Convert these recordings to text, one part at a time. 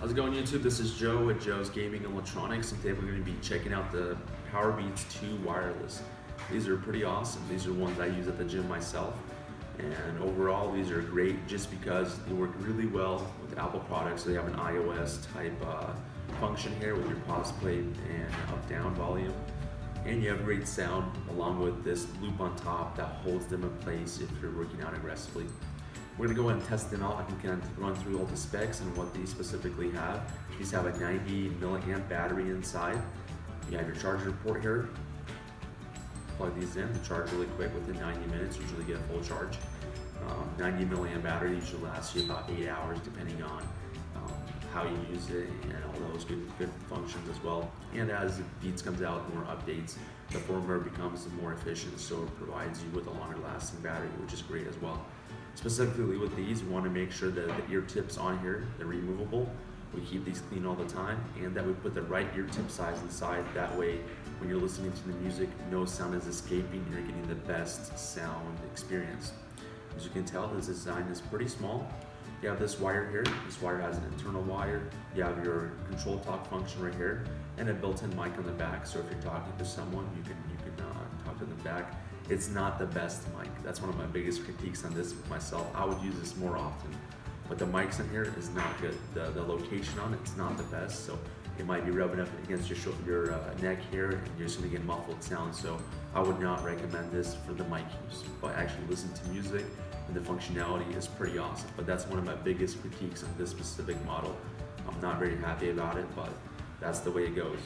How's it going, YouTube? This is Joe with Joe's Gaming and Electronics, and today we're going to be checking out the PowerBeats 2 wireless. These are pretty awesome. These are ones I use at the gym myself, and overall these are great just because they work really well with Apple products. They have an iOS type function here with your pause play and up-down volume, and you have great sound along with this loop on top that holds them in place if you're working out aggressively. We're going to go ahead and test them out. I can kind of run through all the specs and what these specifically have. These have a 90 milliamp battery inside. You have your charger port here. Plug these in, they charge really quick within 90 minutes, usually get a full charge. 90 milliamp battery usually lasts you about 8 hours depending on how you use it and all those good functions as well. And as Beats comes out, more updates, the firmware becomes more efficient, so it provides you with a longer lasting battery, which is great as well. Specifically with these, we want to make sure that the ear tips on here, they're removable. We keep these clean all the time, and that we put the right ear tip size inside. That way, when you're listening to the music, no sound is escaping, you're getting the best sound experience. As you can tell, this design is pretty small. You have this wire here. This wire has an internal wire. You have your control talk function right here, and a built-in mic on the back. So if you're talking to someone, you can talk to them back. It's not the best mic. That's one of my biggest critiques on this with myself. I would use this more often, but the mics in here is not good. The location on it's not the best, so it might be rubbing up against your neck here, and you're just gonna get muffled sound. So I would not recommend this for the mic use, but actually listen to music, and the functionality is pretty awesome. But that's one of my biggest critiques on this specific model. I'm not very happy about it, but that's the way it goes.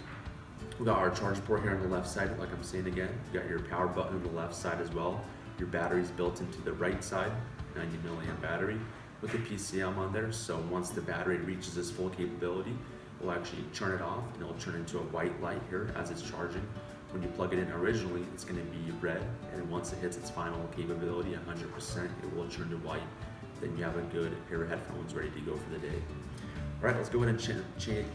We got our charge port here on the left side, like I'm saying again. You got your power button on the left side as well. Your battery's built into the right side, 90 milliamp battery with the PCM on there. So once the battery reaches its full capability, we'll actually turn it off and it'll turn into a white light here as it's charging. When you plug it in originally, it's going to be red, and once it hits its final capability, 100%, it will turn to white. Then you have a good pair of headphones ready to go for the day. All right, let's go ahead and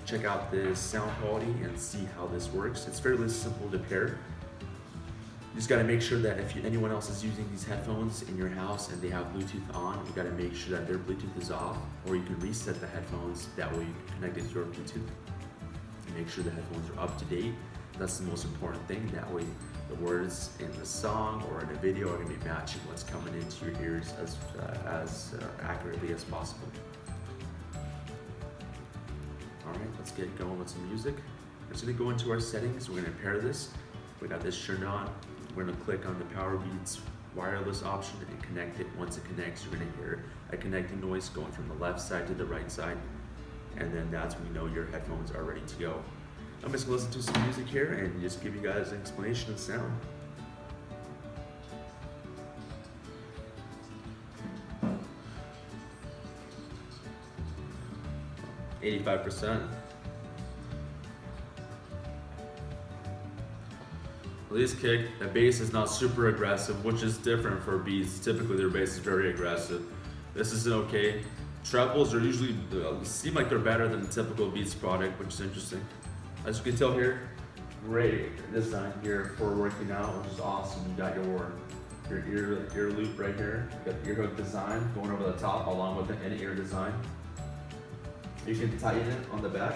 check out the sound quality and see how this works. It's fairly simple to pair. You just got to make sure that if anyone else is using these headphones in your house and they have Bluetooth on, you got to make sure that their Bluetooth is off, or you can reset the headphones. That way you can connect it to your Bluetooth. And make sure the headphones are up to date. That's the most important thing. That way the words in the song or in a video are going to be matching what's coming into your ears as accurately as possible. All right, let's get going with some music. We're just gonna go into our settings. We're gonna pair this. We got this turned on. We're gonna click on the PowerBeats wireless option and connect it. Once it connects, you're gonna hear a connecting noise going from the left side to the right side. And then that's when you know your headphones are ready to go. I'm just gonna listen to some music here and just give you guys an explanation of sound. 85%. Release kick, the bass is not super aggressive, which is different for Beats. Typically their bass is very aggressive. This is okay. Trebles are usually, seem like they're better than the typical Beats product, which is interesting. As you can tell here, great design here for working out, which is awesome. You got your ear loop right here. You got the ear hook design going over the top along with the in-ear design. You can tighten it on the back.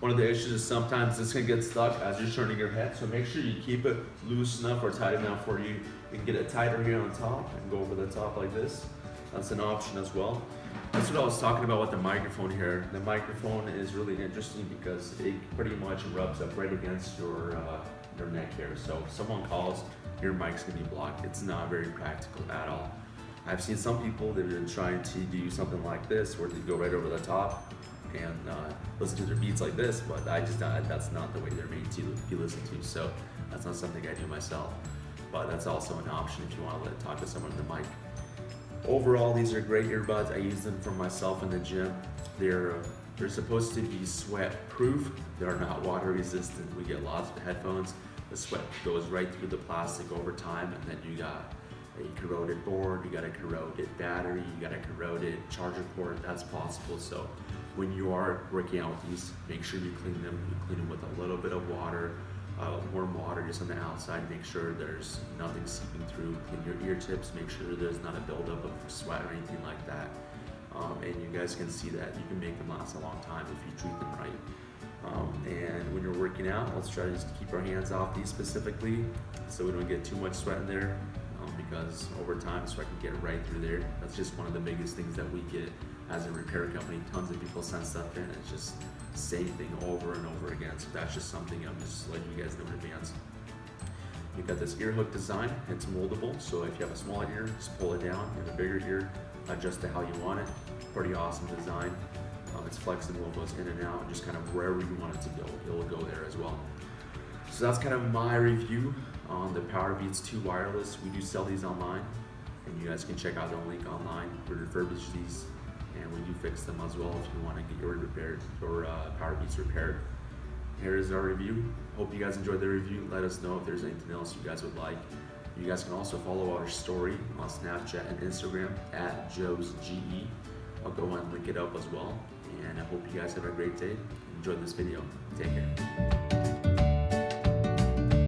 One of the issues is sometimes this can get stuck as you're turning your head, so make sure you keep it loose enough or tight enough for you. You can get it tighter here on top and go over the top like this. That's an option as well. That's what I was talking about with the microphone here. The microphone is really interesting because it pretty much rubs up right against your neck here. So if someone calls, your mic's gonna be blocked. It's not very practical at all. I've seen some people that have been trying to do something like this where they go right over the top and listen to their beats like this, but that's not the way they're made to be listened to. So that's not something I do myself. But that's also an option if you want to talk to someone on the mic. Overall, these are great earbuds. I use them for myself in the gym. They're supposed to be sweat proof. They're not water resistant. We get lots of headphones. The sweat goes right through the plastic over time, and then you got a corroded board, you got a corroded battery, you got a corroded charger port. That's possible. So when you are working out with these, make sure you clean them. You clean them with a little bit of water, warm water just on the outside, make sure there's nothing seeping through, clean your ear tips, make sure there's not a buildup of sweat or anything like that. And you guys can see that you can make them last a long time if you treat them right. And when you're working out, let's try to just keep our hands off these specifically so we don't get too much sweat in there, because over time sweat can get right through there. That's just one of the biggest things that we get as a repair company. Tons of people send stuff in and it's just same thing over and over again. So that's just something I'm just letting you guys know in advance. You've got this ear hook design. It's moldable, so if you have a smaller ear, just pull it down. If you have a bigger ear, adjust it how you want it. Pretty awesome design. It's flexible, it goes in and out, and just kind of wherever you want it to go, it'll go there as well. So that's kind of my review on the PowerBeats 2 wireless. We do sell these online, and you guys can check out the link online. We refurbish these, and we do fix them as well if you want to get your PowerBeats repaired. Here is our review. Hope you guys enjoyed the review. Let us know if there's anything else you guys would like. You guys can also follow our story on Snapchat and Instagram at Joe's GE. I'll go and link it up as well. And I hope you guys have a great day. Enjoy this video. Take care.